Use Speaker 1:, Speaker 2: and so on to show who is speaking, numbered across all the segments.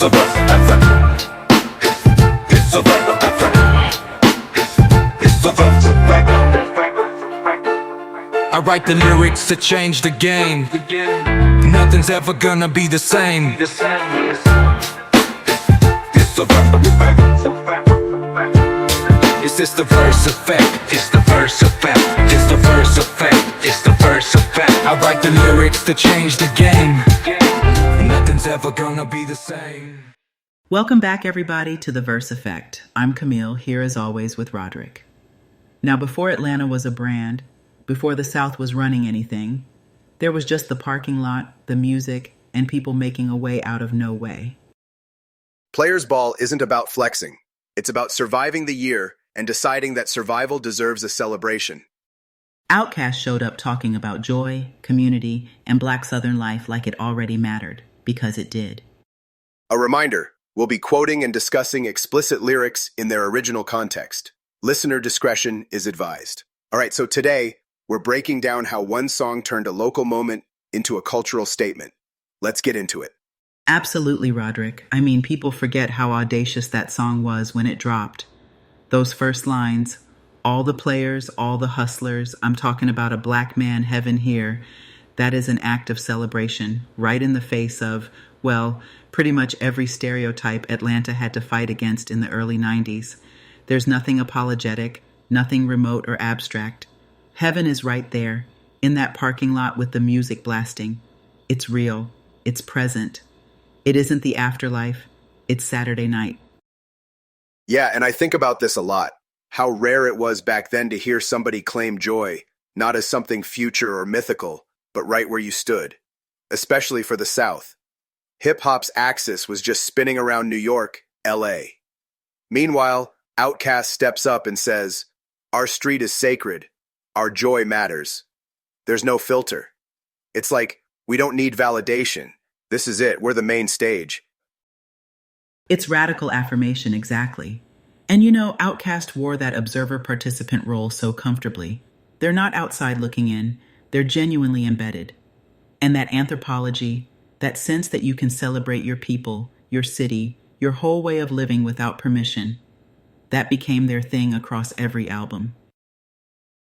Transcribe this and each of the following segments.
Speaker 1: the verse effect. It's the verse effect. It's the verse effect. I write the lyrics to change the game. Nothing's ever gonna be the same. It's the verse effect. It's just the verse effect. It's the verse effect. It's the verse effect. It's the verse effect. I write the lyrics to change the game. Nothing's ever gonna be the same.
Speaker 2: Welcome back, everybody, to The Verse Effect. I'm Camille, here as always with Roderick. Now, before Atlanta was a brand, before the South was running anything, there was just the parking lot, the music, and people making a way out of no way.
Speaker 3: Players Ball isn't about flexing. It's about surviving the year and deciding that survival deserves a celebration.
Speaker 2: OutKast showed up talking about joy, community, and Black Southern life like it already mattered, because it did.
Speaker 3: A reminder, we'll be quoting and discussing explicit lyrics in their original context. Listener discretion is advised. All right, so today, we're breaking down how one song turned a local moment into a cultural statement. Let's get into it.
Speaker 2: Absolutely, Roderick. I mean, people forget how audacious that song was when it dropped. Those first lines, all the players, all the hustlers, I'm talking about a black man heaven here, that is an act of celebration, right in the face of, well, pretty much every stereotype Atlanta had to fight against in the early 90s. There's nothing apologetic, nothing remote or abstract. Heaven is right there, in that parking lot with the music blasting. It's real. It's present. It isn't the afterlife. It's Saturday night.
Speaker 3: Yeah, and I think about this a lot. How rare it was back then to hear somebody claim joy, not as something future or mythical, but right where you stood. Especially for the South. Hip-hop's axis was just spinning around New York, LA. Meanwhile, OutKast steps up and says, "Our street is sacred. Our joy matters." There's no filter. It's like, we don't need validation. This is it. We're the main stage.
Speaker 2: It's radical affirmation, exactly. And you know, OutKast wore that observer-participant role so comfortably. They're not outside looking in. They're genuinely embedded. And that anthropology, that sense that you can celebrate your people, your city, your whole way of living without permission, that became their thing across every album.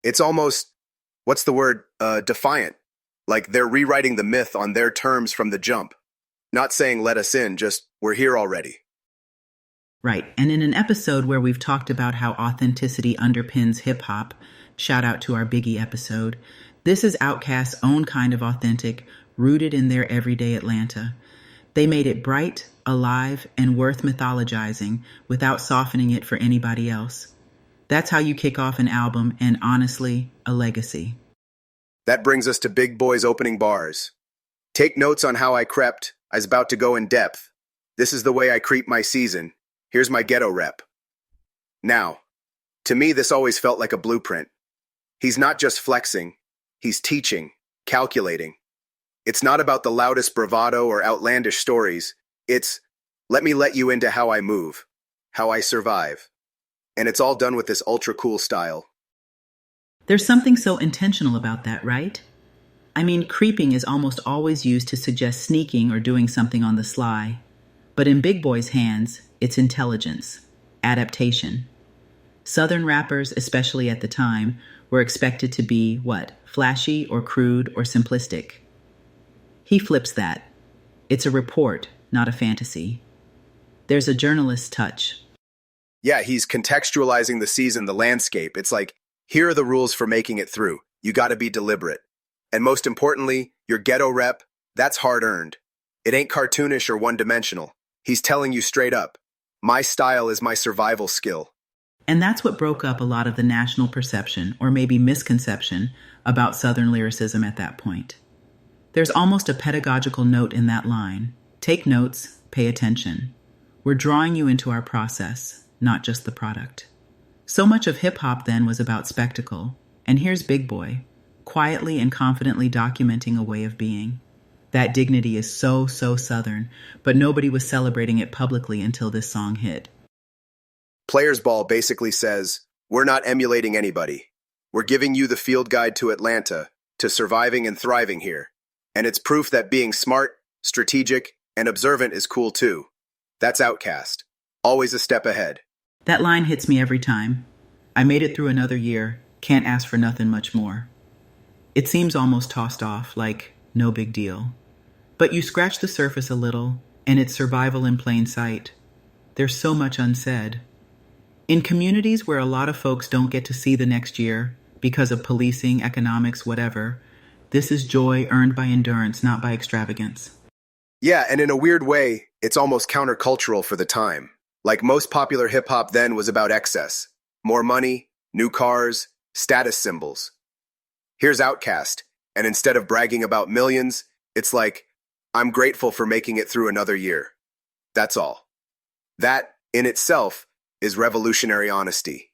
Speaker 3: It's almost, what's the word, defiant. Like they're rewriting the myth on their terms from the jump. Not saying let us in, just we're here already.
Speaker 2: Right, and in an episode where we've talked about how authenticity underpins hip-hop, shout out to our Biggie episode, this is OutKast's own kind of authentic, rooted in their everyday Atlanta. They made it bright, alive, and worth mythologizing without softening it for anybody else. That's how you kick off an album and, honestly, a legacy.
Speaker 3: That brings us to Big Boy's opening bars. Take notes on how I crept. I was about to go in depth. This is the way I creep my season. Here's my ghetto rep. Now, to me, this always felt like a blueprint. He's not just flexing. He's teaching, calculating. It's not about the loudest bravado or outlandish stories. It's, let me let you into how I move, how I survive. And it's all done with this ultra cool style.
Speaker 2: There's something so intentional about that, right? I mean, creeping is almost always used to suggest sneaking or doing something on the sly. But in Big Boy's hands, it's intelligence, adaptation. Southern rappers, especially at the time, were expected to be, what, flashy or crude or simplistic. He flips that. It's a report, not a fantasy. There's a journalist's touch.
Speaker 3: Yeah, he's contextualizing the season, the landscape. It's like, here are the rules for making it through. You gotta be deliberate. And most importantly, your ghetto rep, that's hard-earned. It ain't cartoonish or one-dimensional. He's telling you straight up, my style is my survival skill.
Speaker 2: And that's what broke up a lot of the national perception, or maybe misconception, about Southern lyricism at that point. There's almost a pedagogical note in that line. Take notes, pay attention. We're drawing you into our process, not just the product. So much of hip-hop then was about spectacle, and here's Big Boy, quietly and confidently documenting a way of being. That dignity is so Southern, but nobody was celebrating it publicly until this song hit.
Speaker 3: Players Ball basically says, we're not emulating anybody. We're giving you the field guide to Atlanta, to surviving and thriving here. And it's proof that being smart, strategic, and observant is cool too. That's OutKast. Always a step ahead.
Speaker 2: That line hits me every time. I made it through another year, can't ask for nothing much more. It seems almost tossed off, like no big deal. But you scratch the surface a little, and it's survival in plain sight. There's so much unsaid. In communities where a lot of folks don't get to see the next year because of policing, economics, whatever, this is joy earned by endurance, not by extravagance.
Speaker 3: Yeah, and in a weird way, it's almost countercultural for the time. Like most popular hip-hop then was about excess. More money, new cars, status symbols. Here's OutKast, and instead of bragging about millions, it's like, I'm grateful for making it through another year. That's all. That, in itself, is revolutionary honesty.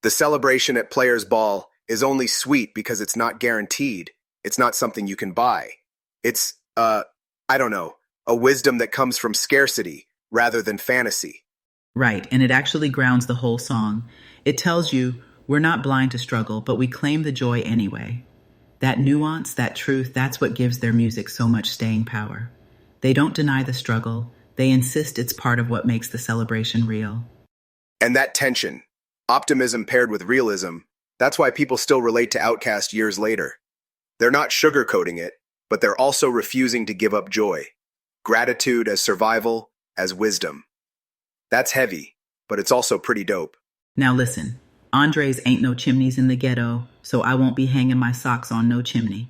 Speaker 3: The celebration at Players Ball is only sweet because it's not guaranteed. It's not something you can buy. It's, I don't know, a wisdom that comes from scarcity rather than fantasy.
Speaker 2: Right, and it actually grounds the whole song. It tells you we're not blind to struggle, but we claim the joy anyway. That nuance, that truth, that's what gives their music so much staying power. They don't deny the struggle. They insist it's part of what makes the celebration real.
Speaker 3: And that tension, optimism paired with realism, that's why people still relate to OutKast years later. They're not sugarcoating it, but they're also refusing to give up joy. Gratitude as survival, as wisdom. That's heavy, but it's also pretty dope.
Speaker 2: Now listen, Andre's ain't no chimneys in the ghetto, so I won't be hanging my socks on no chimney.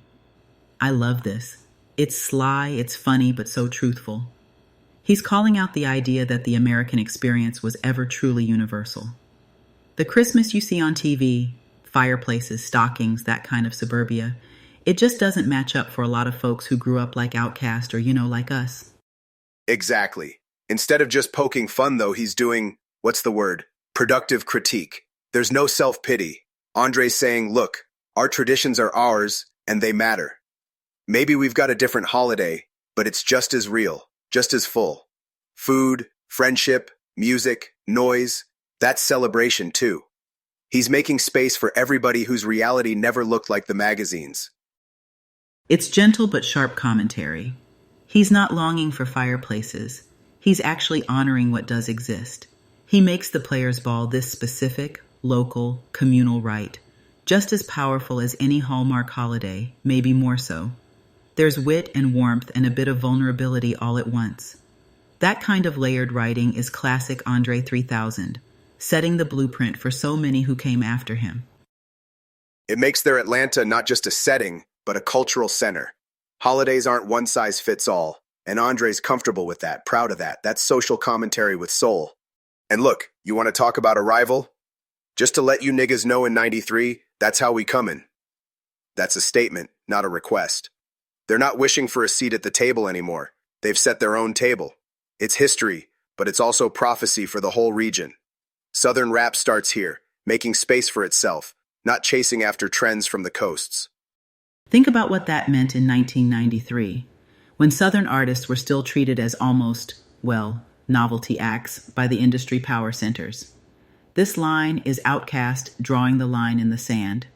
Speaker 2: I love this. It's sly, it's funny, but so truthful. He's calling out the idea that the American experience was ever truly universal. The Christmas you see on TV, fireplaces, stockings, that kind of suburbia, it just doesn't match up for a lot of folks who grew up like OutKast or, like us.
Speaker 3: Exactly. Instead of just poking fun, though, he's doing, what's the word? Productive critique. There's no self-pity. Andre's saying, look, our traditions are ours, and they matter. Maybe we've got a different holiday, but it's just as real, just as full. Food, friendship, music, noise, that's celebration too. He's making space for everybody whose reality never looked like the magazines.
Speaker 2: It's gentle but sharp commentary. He's not longing for fireplaces. He's actually honoring what does exist. He makes the Players Ball this specific, local, communal rite, just as powerful as any Hallmark holiday, maybe more so. There's wit and warmth and a bit of vulnerability all at once. That kind of layered writing is classic Andre 3000, setting the blueprint for so many who came after him.
Speaker 3: It makes their Atlanta not just a setting, but a cultural center. Holidays aren't one size fits all, and Andre's comfortable with that, proud of that. That's social commentary with soul. And look, you want to talk about a rival? Just to let you niggas know in 93, that's how we comin'. That's a statement, not a request. They're not wishing for a seat at the table anymore. They've set their own table. It's history, but it's also prophecy for the whole region. Southern rap starts here, making space for itself, not chasing after trends from the coasts.
Speaker 2: Think about what that meant in 1993, when Southern artists were still treated as almost, novelty acts by the industry power centers. This line is OutKast drawing the line in the sand.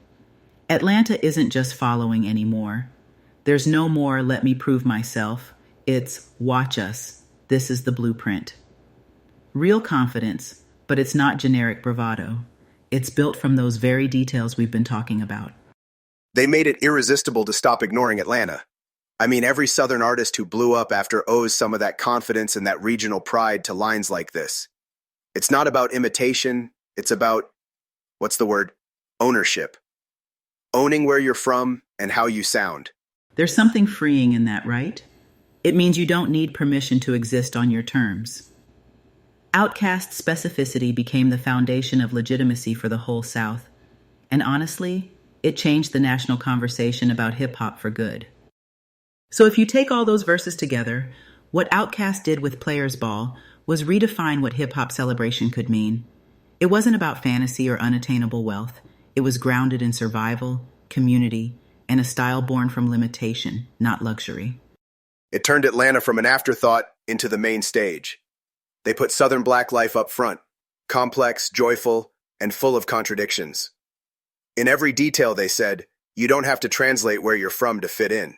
Speaker 2: Atlanta isn't just following anymore. There's no more let me prove myself. It's watch us. This is the blueprint. Real confidence, but it's not generic bravado. It's built from those very details we've been talking about.
Speaker 3: They made it irresistible to stop ignoring Atlanta. I mean, every Southern artist who blew up after owes some of that confidence and that regional pride to lines like this. It's not about imitation, it's about, ownership. Owning where you're from and how you sound.
Speaker 2: There's something freeing in that, right? It means you don't need permission to exist on your terms. OutKast specificity became the foundation of legitimacy for the whole South. And honestly, it changed the national conversation about hip-hop for good. So if you take all those verses together, what OutKast did with Players Ball was redefine what hip-hop celebration could mean. It wasn't about fantasy or unattainable wealth. It was grounded in survival, community, and a style born from limitation, not luxury.
Speaker 3: It turned Atlanta from an afterthought into the main stage. They put Southern black life up front, complex, joyful, and full of contradictions. In every detail, they said, you don't have to translate where you're from to fit in.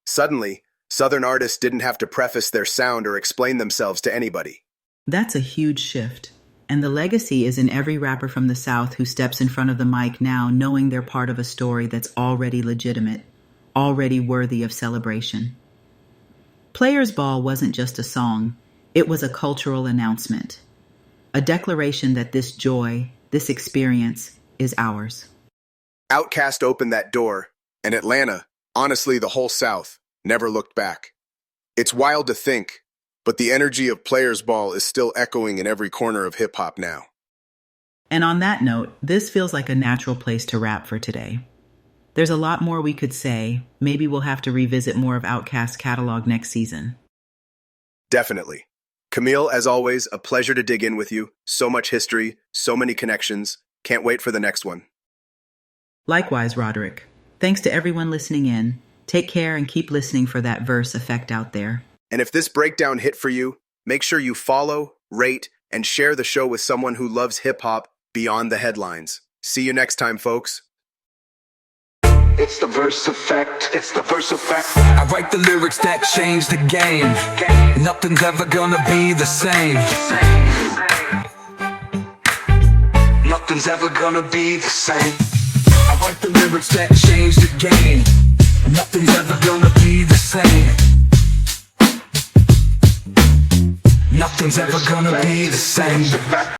Speaker 3: Suddenly, Southern artists didn't have to preface their sound or explain themselves to anybody.
Speaker 2: That's a huge shift. And the legacy is in every rapper from the South who steps in front of the mic now knowing they're part of a story that's already legitimate, already worthy of celebration. Players Ball wasn't just a song, it was a cultural announcement. A declaration that this joy, this experience, is ours.
Speaker 3: OutKast opened that door, and Atlanta, honestly the whole South, never looked back. It's wild to think, but the energy of Players Ball is still echoing in every corner of hip-hop now.
Speaker 2: And on that note, this feels like a natural place to wrap for today. There's a lot more we could say. Maybe we'll have to revisit more of OutKast's catalog next season.
Speaker 3: Definitely. Camille, as always, a pleasure to dig in with you. So much history, so many connections. Can't wait for the next one.
Speaker 2: Likewise, Roderick. Thanks to everyone listening in. Take care and keep listening for that verse effect out there.
Speaker 3: And if this breakdown hit for you, make sure you follow, rate, and share the show with someone who loves hip-hop beyond the headlines. See you next time, folks.
Speaker 1: It's the verse effect, it's the verse effect. I write the lyrics that change the game. Nothing's ever gonna be the same. Nothing's ever gonna be the same. I write the lyrics that change the game. Nothing's ever gonna be the same. Nothing's ever gonna be the same.